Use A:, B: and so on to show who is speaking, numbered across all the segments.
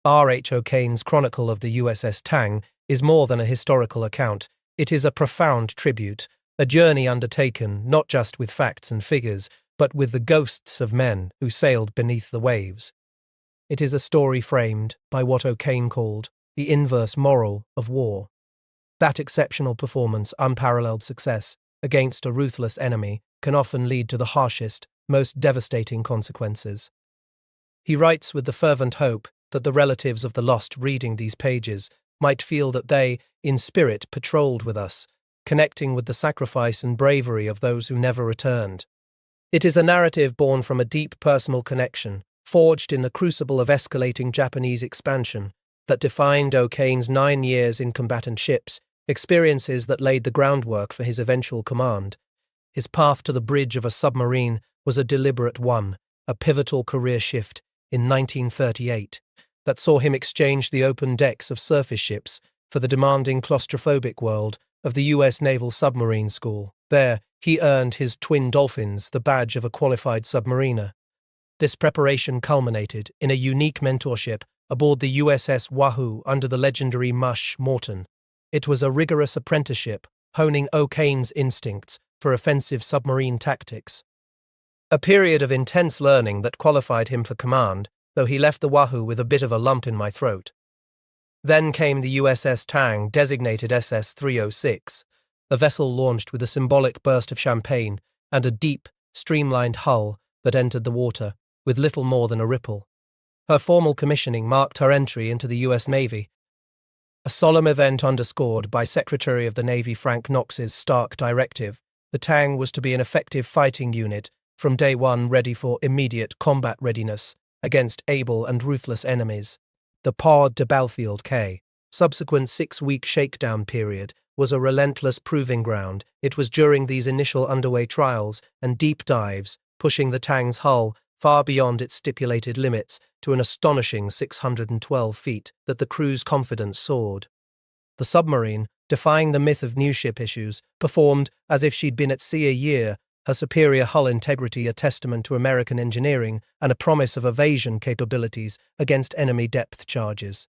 A: R.H. O'Kane's Chronicle of the USS Tang is more than a historical account. It is a profound tribute, a journey undertaken not just with facts and figures, but with the ghosts of men who sailed beneath the waves. It is a story framed by what O'Kane called the inverse moral of war. That exceptional performance, unparalleled success against a ruthless enemy can often lead to the harshest, most devastating consequences. He writes with the fervent hope that the relatives of the lost reading these pages might feel that they, in spirit, patrolled with us, connecting with the sacrifice and bravery of those who never returned. It is a narrative born from a deep personal connection, forged in the crucible of escalating Japanese expansion, that defined O'Kane's 9 years in combatant ships, experiences that laid the groundwork for his eventual command. His path to the bridge of a submarine was a deliberate one, a pivotal career shift in 1938 that saw him exchange the open decks of surface ships for the demanding claustrophobic world of the U.S. Naval Submarine School. There, he earned his twin dolphins the badge of a qualified submariner. This preparation culminated in a unique mentorship aboard the USS Wahoo under the legendary Mush Morton. It was a rigorous apprenticeship, honing O'Kane's instincts for offensive submarine tactics. A period of intense learning that qualified him for command, though he left the Wahoo with a bit of a lump in my throat. Then came the USS Tang, designated SS-306, a vessel launched with a symbolic burst of champagne and a deep, streamlined hull that entered the water with little more than a ripple. Her formal commissioning marked her entry into the U.S. Navy, a solemn event underscored by Secretary of the Navy Frank Knox's stark directive. The Tang was to be an effective fighting unit from day one, ready for immediate combat readiness against able and ruthless enemies. The Port de Belfield Quay, subsequent 6-week shakedown period, was a relentless proving ground. It was during these initial underway trials and deep dives, pushing the Tang's hull far beyond its stipulated limits to an astonishing 612 feet, that the crew's confidence soared. The submarine, defying the myth of new ship issues, performed as if she'd been at sea a year, her superior hull integrity a testament to American engineering and a promise of evasion capabilities against enemy depth charges.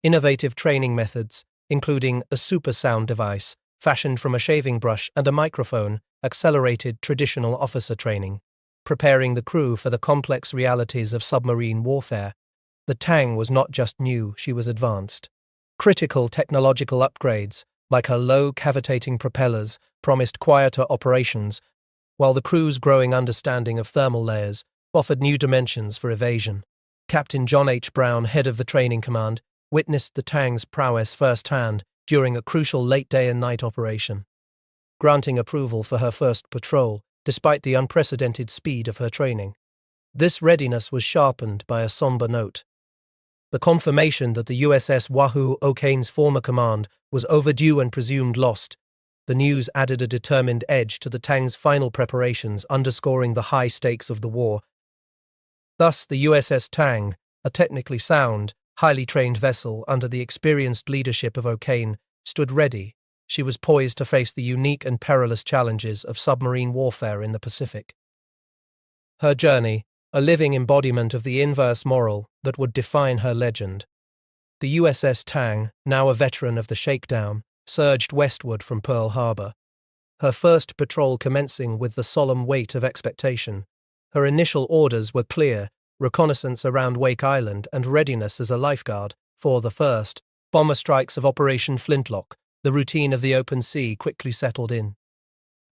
A: Innovative training methods, including a supersound device fashioned from a shaving brush and a microphone, accelerated traditional officer training, preparing the crew for the complex realities of submarine warfare. The Tang was not just new, she was advanced. Critical technological upgrades, like her low cavitating propellers, promised quieter operations, while the crew's growing understanding of thermal layers offered new dimensions for evasion. Captain John H. Brown, head of the training command, witnessed the Tang's prowess firsthand during a crucial late day and night operation, granting approval for her first patrol, despite the unprecedented speed of her training. This readiness was sharpened by a somber note. The confirmation that the USS Wahoo, O'Kane's former command, was overdue and presumed lost. The news added a determined edge to the Tang's final preparations, underscoring the high stakes of the war. Thus, the USS Tang, a technically sound, highly trained vessel under the experienced leadership of O'Kane, stood ready. She was poised to face the unique and perilous challenges of submarine warfare in the Pacific. Her journey, a living embodiment of the inverse moral that would define her legend. The USS Tang, now a veteran of the shakedown, surged westward from Pearl Harbor, her first patrol commencing with the solemn weight of expectation. Her initial orders were clear: reconnaissance around Wake Island and readiness as a lifeguard for the first bomber strikes of Operation Flintlock. The routine of the open sea quickly settled in.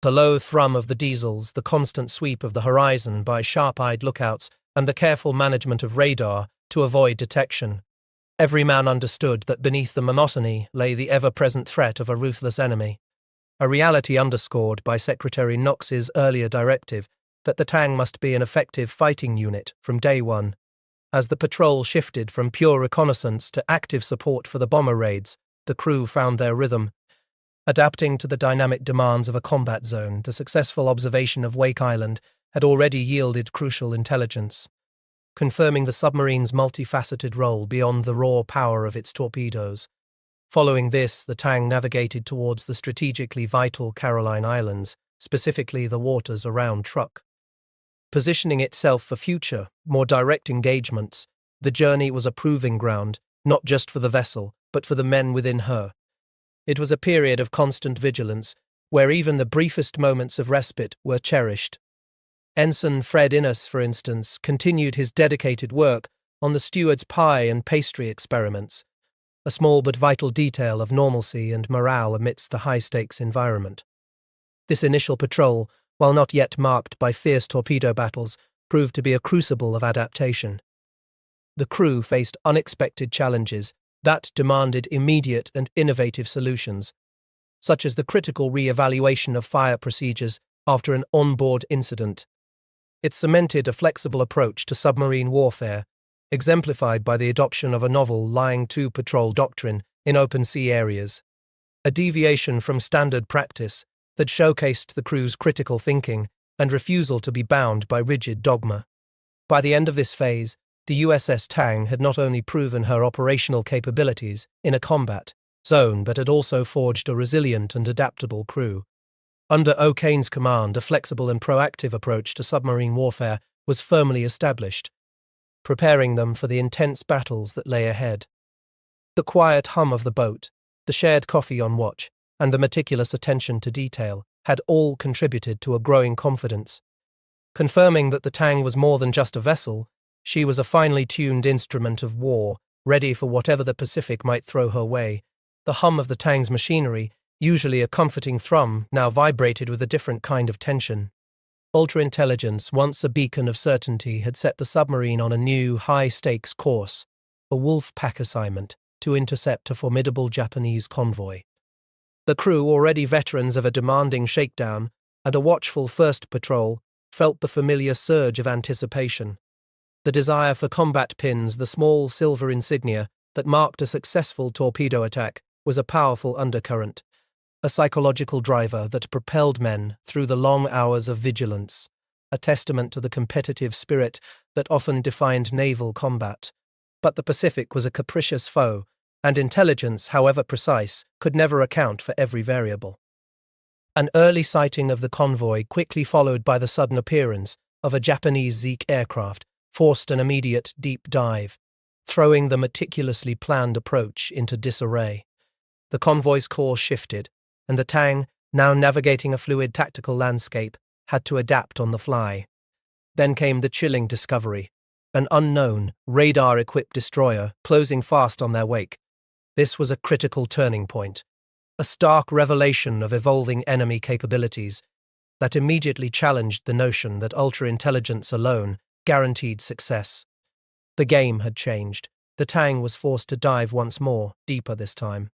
A: The low thrum of the diesels, the constant sweep of the horizon by sharp-eyed lookouts, and the careful management of radar to avoid detection. Every man understood that beneath the monotony lay the ever-present threat of a ruthless enemy, a reality underscored by Secretary Knox's earlier directive that the Tang must be an effective fighting unit from day one. As the patrol shifted from pure reconnaissance to active support for the bomber raids, the crew found their rhythm. Adapting to the dynamic demands of a combat zone, the successful observation of Wake Island had already yielded crucial intelligence, confirming the submarine's multifaceted role beyond the raw power of its torpedoes. Following this, the Tang navigated towards the strategically vital Caroline Islands, specifically the waters around Truk. Positioning itself for future, more direct engagements, The journey was a proving ground, not just for the vessel, but for the men within her. It was a period of constant vigilance, where even the briefest moments of respite were cherished. Ensign Fred Innes, for instance, continued his dedicated work on the steward's pie and pastry experiments, a small but vital detail of normalcy and morale amidst the high-stakes environment. This initial patrol, while not yet marked by fierce torpedo battles, proved to be a crucible of adaptation. The crew faced unexpected challenges that demanded immediate and innovative solutions, such as the critical re-evaluation of fire procedures after an onboard incident. It cemented a flexible approach to submarine warfare, exemplified by the adoption of a novel lying-to patrol doctrine in open sea areas, a deviation from standard practice that showcased the crew's critical thinking and refusal to be bound by rigid dogma. By the end of this phase, the USS Tang had not only proven her operational capabilities in a combat zone but had also forged a resilient and adaptable crew. Under O'Kane's command, a flexible and proactive approach to submarine warfare was firmly established, preparing them for the intense battles that lay ahead. The quiet hum of the boat, the shared coffee on watch, and the meticulous attention to detail had all contributed to a growing confidence. Confirming that the Tang was more than just a vessel, she was a finely tuned instrument of war, ready for whatever the Pacific might throw her way. The hum of the Tang's machinery, usually a comforting thrum, now vibrated with a different kind of tension. Ultra-intelligence, once a beacon of certainty, had set the submarine on a new, high-stakes course, a wolf pack assignment to intercept a formidable Japanese convoy. The crew, already veterans of a demanding shakedown and a watchful first patrol, felt the familiar surge of anticipation. The desire for combat pins, the small silver insignia that marked a successful torpedo attack, was a powerful undercurrent, a psychological driver that propelled men through the long hours of vigilance, a testament to the competitive spirit that often defined naval combat. But the Pacific was a capricious foe, and intelligence, however precise, could never account for every variable. An early sighting of the convoy, quickly followed by the sudden appearance of a Japanese Zeke aircraft, forced an immediate deep dive, throwing the meticulously planned approach into disarray. The convoy's course shifted, and the Tang, now navigating a fluid tactical landscape, had to adapt on the fly. Then came the chilling discovery: an unknown, radar-equipped destroyer closing fast on their wake. This was a critical turning point, a stark revelation of evolving enemy capabilities that immediately challenged the notion that ultra-intelligence alone guaranteed success. The game had changed. The Tang was forced to dive once more, deeper this time,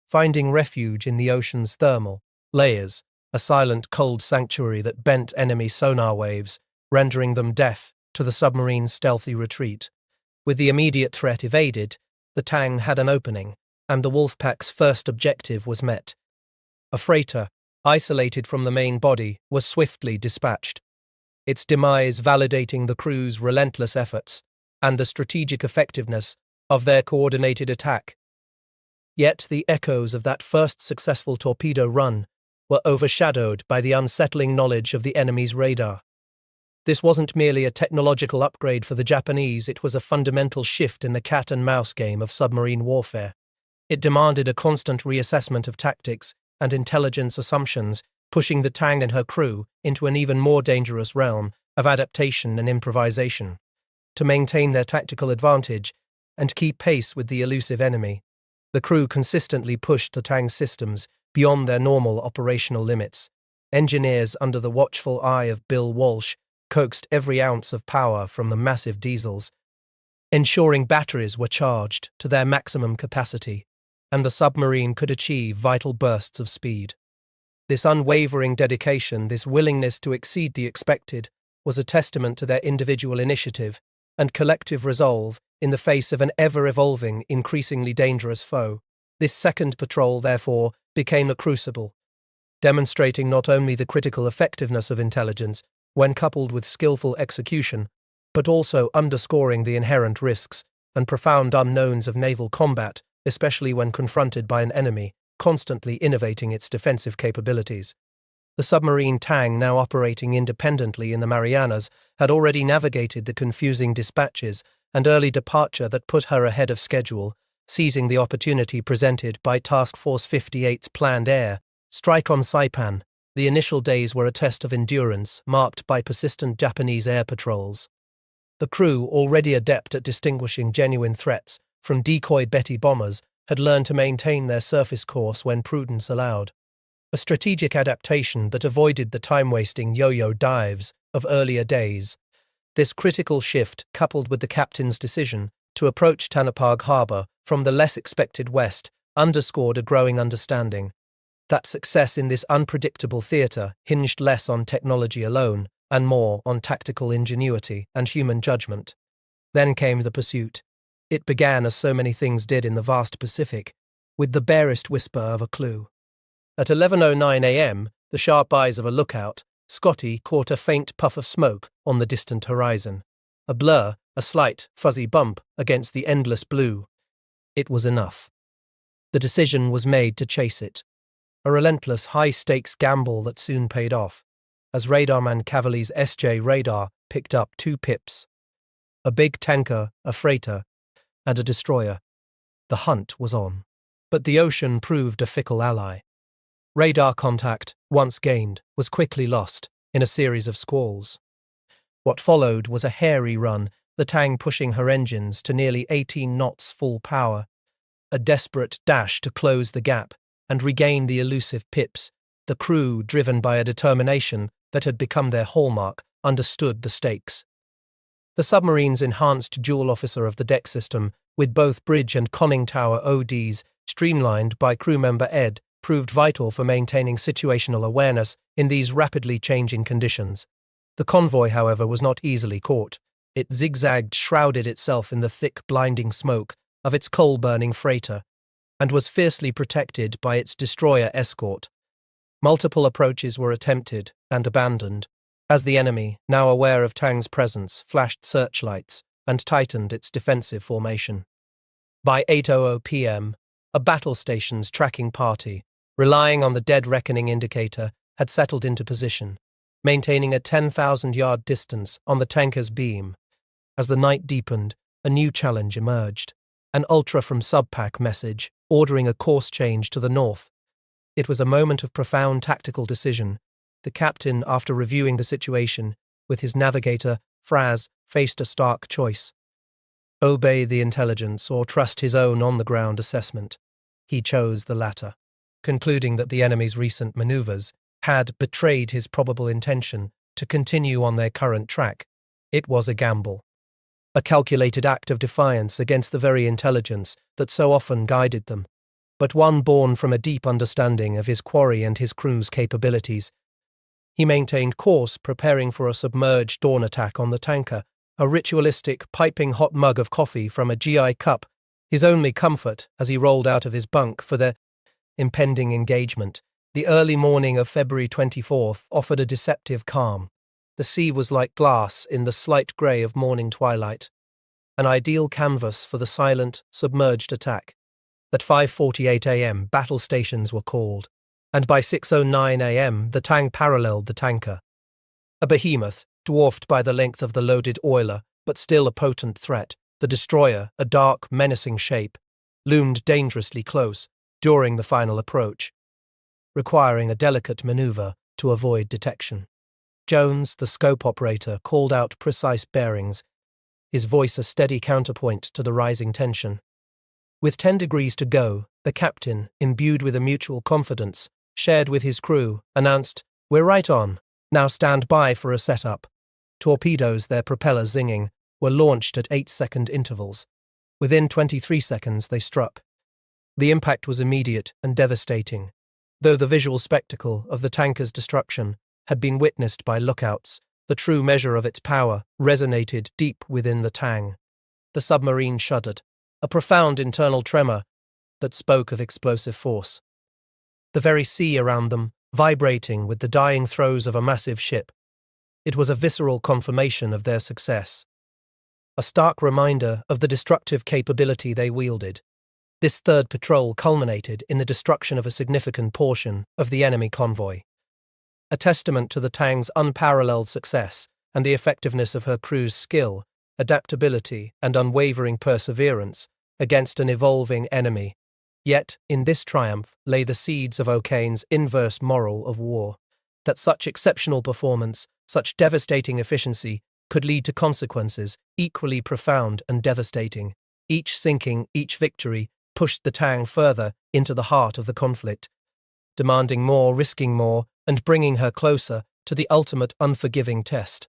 A: finding refuge in the ocean's thermal layers, a silent, cold sanctuary that bent enemy sonar waves, rendering them deaf to the submarine's stealthy retreat. With the immediate threat evaded, the Tang had an opening, and the Wolfpack's first objective was met. A freighter, isolated from the main body, was swiftly dispatched, its demise validating the crew's relentless efforts and the strategic effectiveness of their coordinated attack. Yet the echoes of that first successful torpedo run were overshadowed by the unsettling knowledge of the enemy's radar. This wasn't merely a technological upgrade for the Japanese, it was a fundamental shift in the cat-and-mouse game of submarine warfare. It demanded a constant reassessment of tactics and intelligence assumptions, pushing the Tang and her crew into an even more dangerous realm of adaptation and improvisation. To maintain their tactical advantage and keep pace with the elusive enemy, the crew consistently pushed the Tang systems beyond their normal operational limits. Engineers, under the watchful eye of Bill Walsh, coaxed every ounce of power from the massive diesels, ensuring batteries were charged to their maximum capacity, and the submarine could achieve vital bursts of speed. This unwavering dedication, this willingness to exceed the expected, was a testament to their individual initiative and collective resolve in the face of an ever-evolving, increasingly dangerous foe. This second patrol, therefore, became a crucible, demonstrating not only the critical effectiveness of intelligence when coupled with skillful execution, but also underscoring the inherent risks and profound unknowns of naval combat, especially when confronted by an enemy constantly innovating its defensive capabilities. The submarine Tang, now operating independently in the Marianas, had already navigated the confusing dispatches and early departure that put her ahead of schedule, seizing the opportunity presented by Task Force 58's planned air strike on Saipan. The initial days were a test of endurance, marked by persistent Japanese air patrols. The crew, already adept at distinguishing genuine threats from decoy Betty bombers, had learned to maintain their surface course when prudence allowed. A strategic adaptation that avoided the time-wasting yo-yo dives of earlier days. This critical shift, coupled with the captain's decision to approach Tanapag Harbour from the less expected west, underscored a growing understanding that success in this unpredictable theatre hinged less on technology alone and more on tactical ingenuity and human judgment. Then came the pursuit. It began as so many things did in the vast Pacific, with the barest whisper of a clue. At 11:09 a.m., the sharp eyes of a lookout, Scotty, caught a faint puff of smoke on the distant horizon. A blur, a slight, fuzzy bump against the endless blue. It was enough. The decision was made to chase it. A relentless, high-stakes gamble that soon paid off, as Radarman Cavalry's SJ radar picked up 2 pips. A big tanker, a freighter, and a destroyer. The hunt was on. But the ocean proved a fickle ally. Radar contact, once gained, was quickly lost in a series of squalls. What followed was a hairy run, the Tang pushing her engines to nearly 18 knots full power. A desperate dash to close the gap and regain the elusive pips. The crew, driven by a determination that had become their hallmark, understood the stakes. The submarine's enhanced dual officer of the deck system, with both bridge and conning tower ODs streamlined by crewmember Ed, proved vital for maintaining situational awareness in these rapidly changing conditions. The convoy, however, was not easily caught. It zigzagged, shrouded itself in the thick, blinding smoke of its coal-burning freighter, and was fiercely protected by its destroyer escort. Multiple approaches were attempted and abandoned, as the enemy, now aware of Tang's presence, flashed searchlights and tightened its defensive formation. By 8:00 p.m., a battle station's tracking party, relying on the dead reckoning indicator, had settled into position, maintaining a 10,000-yard distance on the tanker's beam. As the night deepened, a new challenge emerged, an ultra from Subpac message ordering a course change to the north. It was a moment of profound tactical decision. The captain, after reviewing the situation with his navigator, Fraz, faced a stark choice. Obey the intelligence or trust his own on-the-ground assessment. He chose the latter, concluding that the enemy's recent maneuvers had betrayed his probable intention to continue on their current track. It was a gamble, a calculated act of defiance against the very intelligence that so often guided them, but one born from a deep understanding of his quarry and his crew's capabilities. He maintained course, preparing for a submerged dawn attack on the tanker, a ritualistic, piping hot mug of coffee from a GI cup, his only comfort as he rolled out of his bunk for the impending engagement. The early morning of February 24th offered a deceptive calm. The sea was like glass in the slight grey of morning twilight, an ideal canvas for the silent, submerged attack. At 5:48 a.m., battle stations were called, and by 6:09 a.m. the Tang paralleled the tanker. A behemoth, dwarfed by the length of the loaded oiler, but still a potent threat, the destroyer, a dark, menacing shape, loomed dangerously close during the final approach, requiring a delicate maneuver to avoid detection. Jones, the scope operator, called out precise bearings, his voice a steady counterpoint to the rising tension. With 10 degrees to go, the captain, imbued with a mutual confidence shared with his crew, announced, "We're right on. Now stand by for a setup." Torpedoes, their propellers zinging, were launched at 8-second intervals. Within 23 seconds, they struck. The impact was immediate and devastating. Though the visual spectacle of the tanker's destruction had been witnessed by lookouts, the true measure of its power resonated deep within the Tang. The submarine shuddered, a profound internal tremor that spoke of explosive force. The very sea around them, vibrating with the dying throes of a massive ship. It was a visceral confirmation of their success, a stark reminder of the destructive capability they wielded. This third patrol culminated in the destruction of a significant portion of the enemy convoy, a testament to the Tang's unparalleled success and the effectiveness of her crew's skill adaptability, and unwavering perseverance against an evolving enemy. Yet, in this triumph lay the seeds of O'Kane's inverse moral of war, that such exceptional performance, such devastating efficiency, could lead to consequences equally profound and devastating. Each sinking, each victory, pushed the Tang further into the heart of the conflict, demanding more, risking more, and bringing her closer to the ultimate unforgiving test.